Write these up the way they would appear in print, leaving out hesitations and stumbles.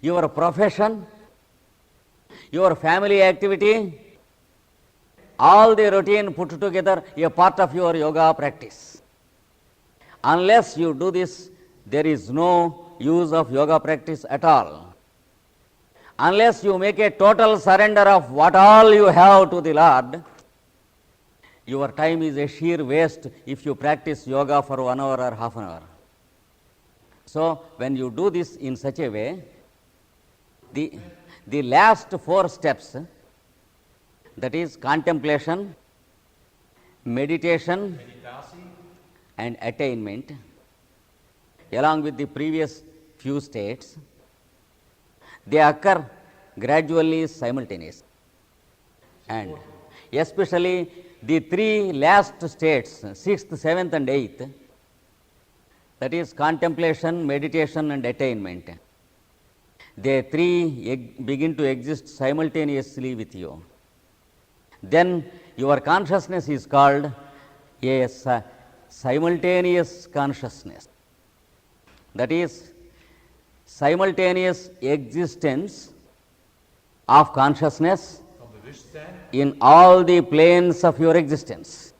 your profession, your family activity, all the routine put together a part of your yoga practice. Unless you do this, there is no use of yoga practice at all. Unless you make a total surrender of what all you have to the Lord, your time is a sheer waste if you practice yoga for 1 hour or half an hour. So, when you do this in such a way, the last 4 steps, that is contemplation, meditation and attainment, along with the previous few states, they occur gradually simultaneously. And especially the 3 last states, 6th, 7th and 8th, that is contemplation, meditation and attainment, they 3 begin to exist simultaneously with you. Then your consciousness is called a simultaneous consciousness, that is simultaneous existence of consciousness in all the planes of your existence.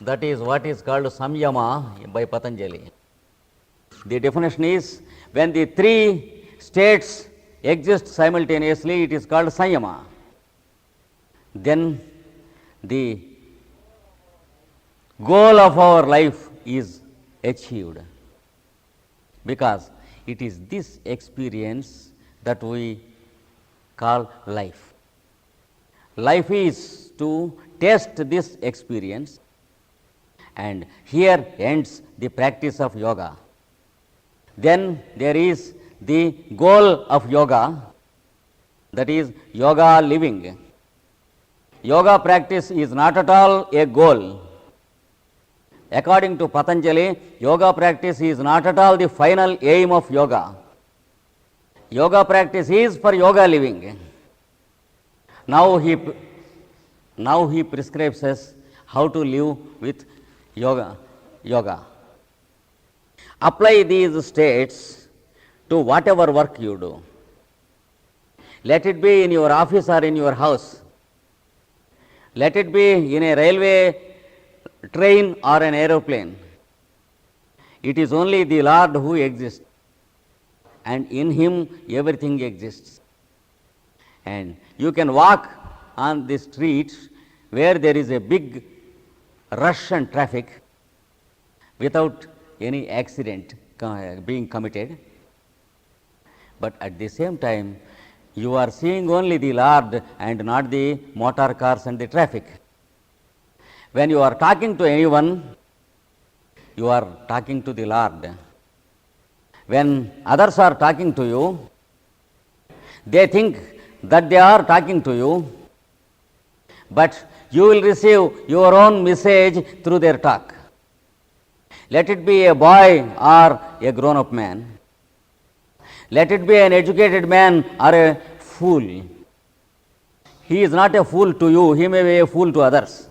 That is what is called samyama by Patanjali. The definition is, when the 3 states exist simultaneously, it is called samyama. Then the goal of our life is achieved, because it is this experience that we call life. Life is to taste this experience, and here ends the practice of yoga. Then there is the goal of yoga, that is yoga living. Yoga practice is not at all a goal. According to Patanjali, yoga practice is not at all the final aim of yoga. Yoga practice is for yoga living. Now he prescribes us how to live with yoga. Apply these states to whatever work you do. Let it be in your office or in your house. Let it be in a railway train or an aeroplane. It is only the Lord who exists, and in Him everything exists. And you can walk on the streets where there is a big rush and traffic without any accident being committed. But at the same time, you are seeing only the Lord and not the motor cars and the traffic. When you are talking to anyone, you are talking to the Lord. When others are talking to you, they think that they are talking to you, but you will receive your own message through their talk. Let it be a boy or a grown-up man. Let it be an educated man or a fool. He is not a fool to you, he may be a fool to others.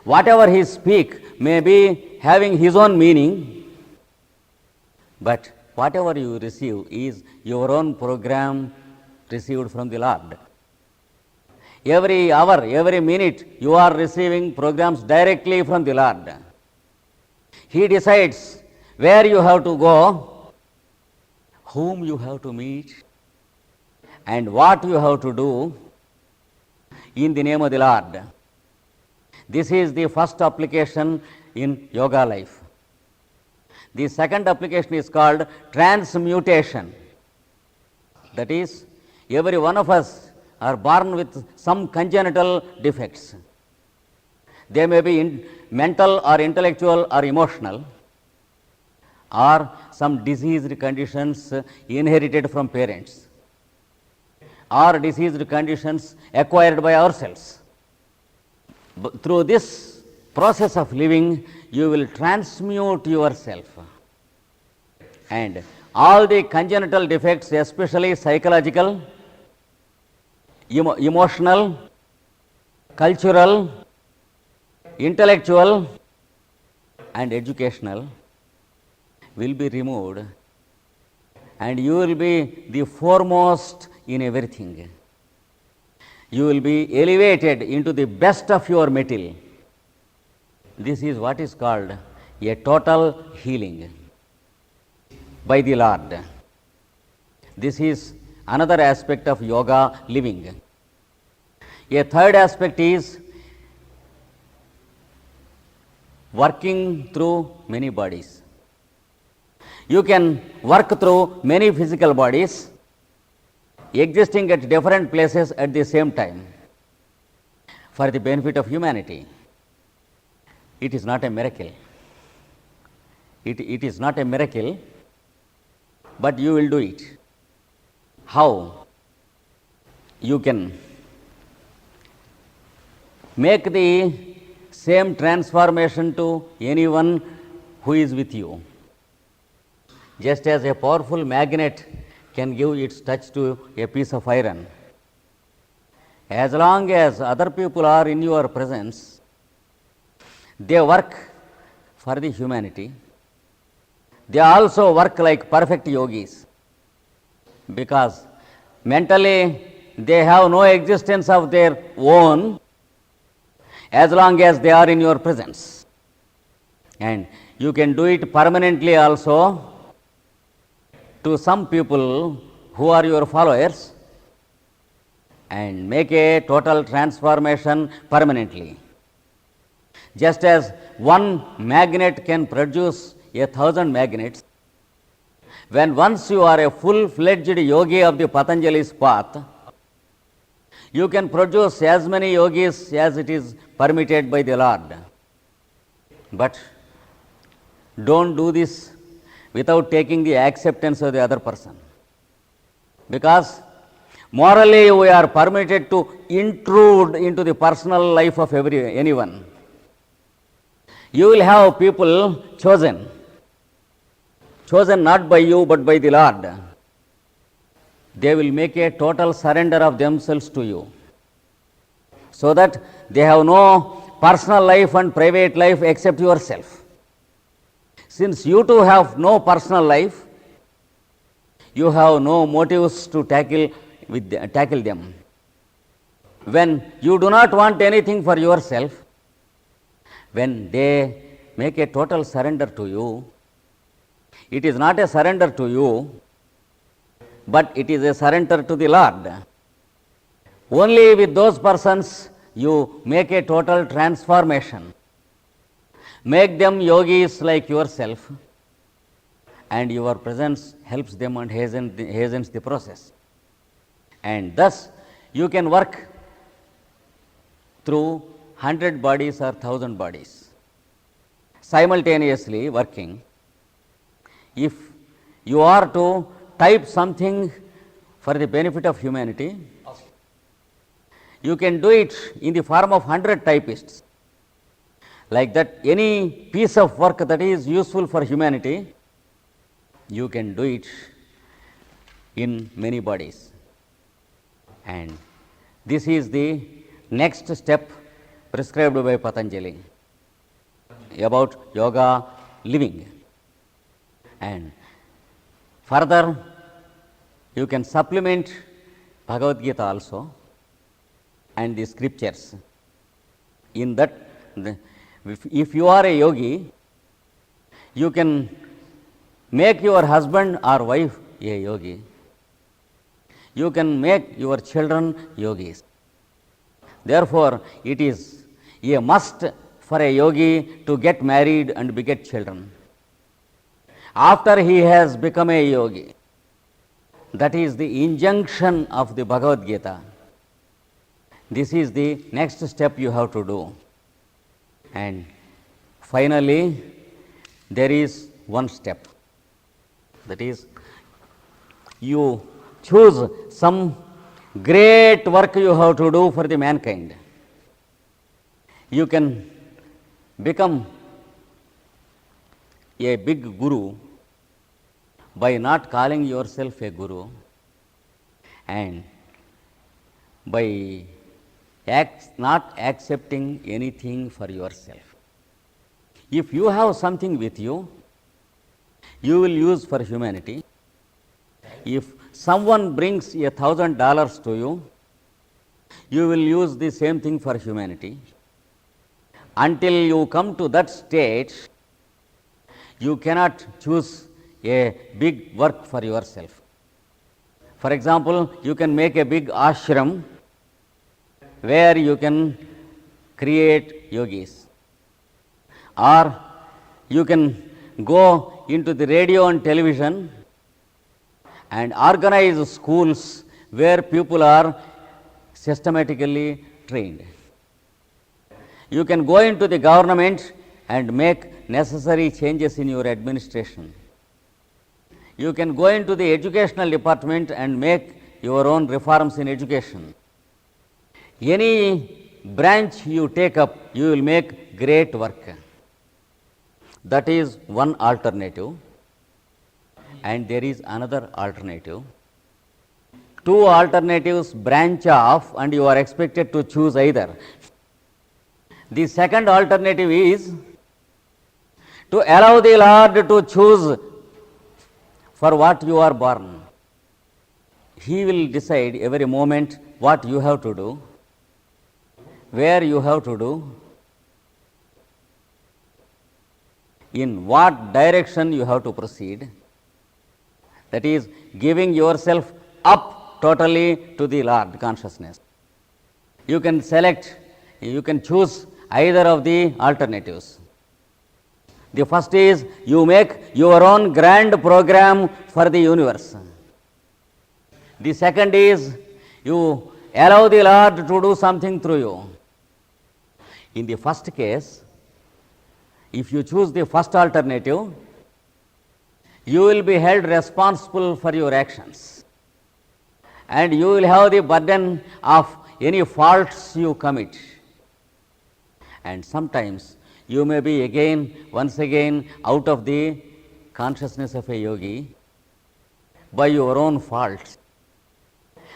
Whatever he speak may be having his own meaning, but whatever you receive is your own program received from the Lord. Every hour, every minute, you are receiving programs directly from the Lord. He decides where you have to go, whom you have to meet, and what you have to do in the name of the Lord. This is the first application in yoga life. The second application is called transmutation. That is, every one of us are born with some congenital defects. They may be mental or intellectual or emotional, or some diseased conditions inherited from parents, or diseased conditions acquired by ourselves. Through this process of living, you will transmute yourself, and all the congenital defects, especially psychological, emotional, cultural, intellectual and educational, will be removed and you will be the foremost in everything. You will be elevated into the best of your metal. This is what is called a total healing by the Lord. This is another aspect of yoga living. A third aspect is working through many bodies. You can work through many physical bodies existing at different places at the same time for the benefit of humanity. It is not a miracle. It is not a miracle, but you will do it. How? You can make the same transformation to anyone who is with you. Just as a powerful magnet can give its touch to a piece of iron. As long as other people are in your presence, they work for the humanity. They also work like perfect yogis, because mentally they have no existence of their own as long as they are in your presence. And you can do it permanently also to some people who are your followers and make a total transformation permanently. Just as one magnet can produce 1,000 magnets, when once you are a full-fledged yogi of the Patanjali's path, you can produce as many yogis as it is permitted by the Lord. But don't do this without taking the acceptance of the other person, because morally we are permitted to intrude into the personal life of anyone. You will have people chosen not by you but by the Lord. They will make a total surrender of themselves to you, so that they have no personal life and private life except yourself. Since you too have no personal life, you have no motives to tackle them. When you do not want anything for yourself, when they make a total surrender to you, it is not a surrender to you, but it is a surrender to the Lord. Only with those persons you make a total transformation. Make them yogis like yourself, and your presence helps them and hastens the process. And thus you can work through 100 bodies or 1,000 bodies simultaneously working. If you are to type something for the benefit of humanity, you can do it in the form of 100 typists. Like that, any piece of work that is useful for humanity, you can do it in many bodies. And this is the next step prescribed by Patanjali about yoga living. And further, you can supplement Bhagavad Gita also and the scriptures. In that, if you are a yogi, you can make your husband or wife a yogi. You can make your children yogis. Therefore, it is a must for a yogi to get married and beget children after he has become a yogi. That is the injunction of the Bhagavad Gita. This is the next step you have to do. And finally, there is one step. That is, you choose some great work you have to do for the mankind. You can become a big guru by not calling yourself a guru and by not accepting anything for yourself. If you have something with you, you will use for humanity. If someone brings $1,000 to you, you will use the same thing for humanity. Until you come to that stage, you cannot choose a big work for yourself. For example, you can make a big ashram where you can create yogis, or you can go into the radio and television and organize schools where people are systematically trained. You can go into the government and make necessary changes in your administration. You can go into the educational department and make your own reforms in education. Any branch you take up, you will make great work. That is one alternative. And there is another alternative. Two alternatives branch off and you are expected to choose either. The second alternative is to allow the Lord to choose for what you are born. He will decide every moment what you have to do, where you have to do, in what direction you have to proceed. That is, giving yourself up totally to the Lord consciousness. You can select, you can choose either of the alternatives. The first is you make your own grand program for the universe. The second is you allow the Lord to do something through you. In the first case, if you choose the first alternative, you will be held responsible for your actions, and you will have the burden of any faults you commit. And sometimes you may be once again out of the consciousness of a yogi by your own faults,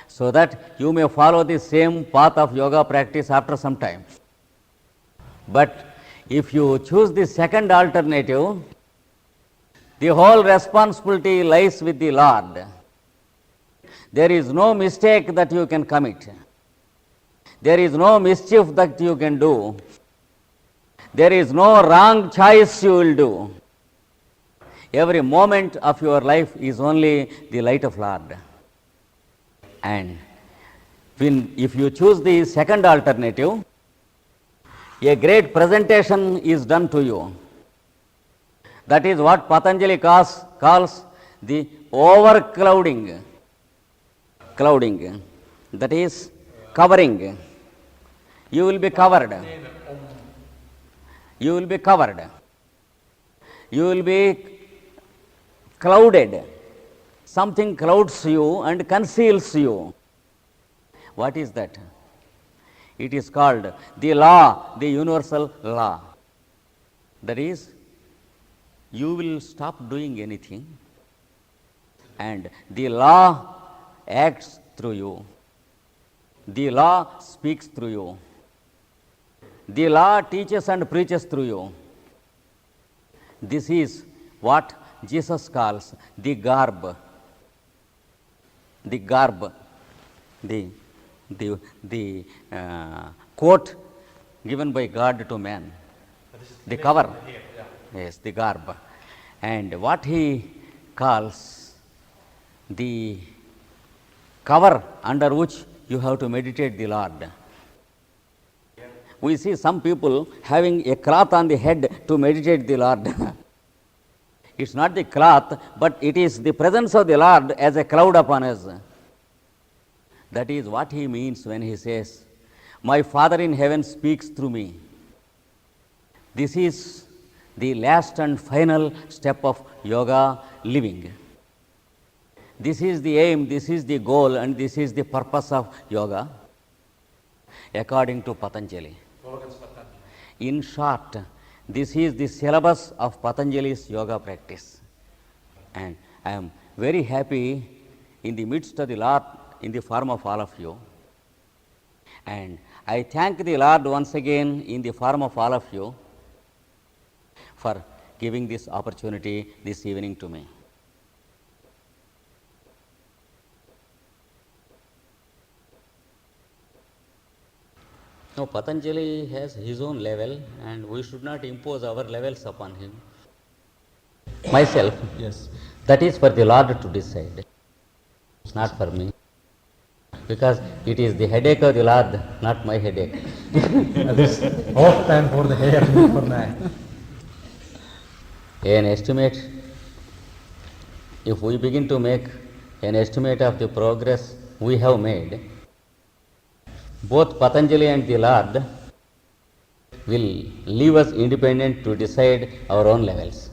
so that you may follow the same path of yoga practice after some time. But if you choose the second alternative, the whole responsibility lies with the Lord. There is no mistake that you can commit. There is no mischief that you can do. There is no wrong choice you will do. Every moment of your life is only the light of Lord. And if you choose the second alternative, a great presentation is done to you. That is what Patanjali calls the overclouding. Clouding. That is covering. You will be covered. You will be covered. You will be clouded. Something clouds you and conceals you. What is that? It is called the law, the universal law. That is, you will stop doing anything and the law acts through you. The law speaks through you. The law teaches and preaches through you. This is what Jesus calls the garb. The garb, the coat given by God to man. The cover. Yes, the garb. And what he calls the cover under which you have to meditate the Lord. We see some people having a cloth on the head to meditate the Lord. It's not the cloth, but it is the presence of the Lord as a cloud upon us. That is what he means when he says, "My Father in heaven speaks through me." This is the last and final step of yoga living. This is the aim, this is the goal, and this is the purpose of yoga, according to Patanjali. In short, this is the syllabus of Patanjali's yoga practice. And I am very happy in the midst of the Lord in the form of all of you. And I thank the Lord once again in the form of all of you for giving this opportunity this evening to me. No, Patanjali has his own level and we should not impose our levels upon him. Myself, Yes. that is for the Lord to decide, not for me. Because it is the headache of the Lord, not my headache. Het is hoofdpijn voor de Heer, niet voor mij. An estimate, if we begin to make an estimate of the progress we have made, both Patanjali and the Lord will leave us independent to decide our own levels.